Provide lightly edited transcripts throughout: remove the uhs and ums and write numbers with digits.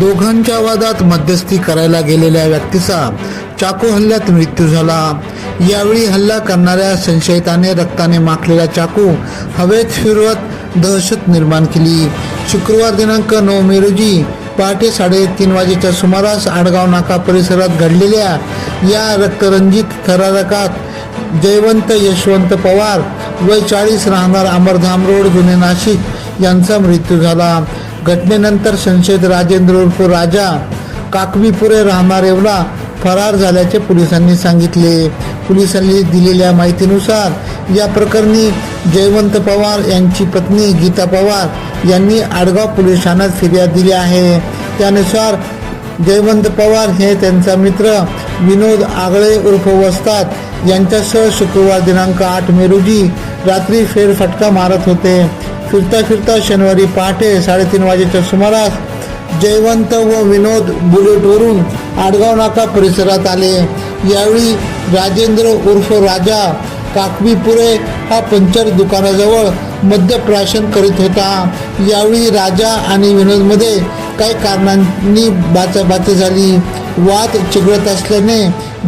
दोघांच्या वादात मध्यस्थी करायला गेलेल्या व्यक्तीचा चाकू हल्ल्यात मृत्यू झाला। यावेळी हल्ला करणाऱ्या संशयिताने रक्ताने माखलेला चाकू हवेत फिरवत दहशत निर्माण केली। शुक्रवार दिनांक 9 मे रोजी पहाटे 3:30 वाजेच्या सुमारास आडगाव नाका परिसरात घडलेल्या या रक्तरंजित थरारकात जयवंत यशवंत पवार वय 40 राहणार अमरधाम रोड जुने नाशिक यांचा मृत्यू झाला। घटनेनंतर संशयित राजेंद्र उर्फ राजा काकवीपुरे राहणार येवला फरार झाल्याचे पोलिसांनी सांगितले। पोलिसांनी दिलेल्या माहितीनुसार या प्रकरणी जयवंत पवार यांची पत्नी गीता पवार यांनी आडगाव पोलीस ठाण्यात फिर्याद दिली आहे। त्यानुसार जयवंत पवार हे त्यांचा मित्र विनोद आगळे उर्फ वस्ताद यांच्यासह शुक्रवार दिनांक 8 मे रोजी रात्री फेरफटका मारत होते। फिरता फिरता शनिवारी पहाटे 3:30 वाजेच्या सुमारास जयवंत व विनोद बुलेटवरून आडगाव नाका परिसरात आले। यावेळी राजेंद्र उर्फ राजा काकवीपुरे हा पंचर दुकानाजवळ मद्यप्राशन करीत होता। यावेळी राजा आणि विनोदमध्ये काही कारणांनी बाचाबाची झाली। वाद चिघळत असल्याने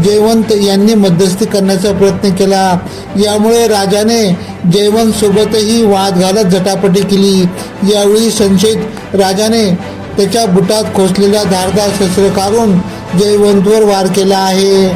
जयवंत यांनी मध्यस्थी करण्याचा प्रयत्न केला। यामुळे राजाने जयवंत सोबतही वाद घालत झटापटी केली। यावेळी संशयित राजाने त्याच्या बुटात खोचलेल्या धारदार शस्त्र काढून जयवंतवर वार केला आहे।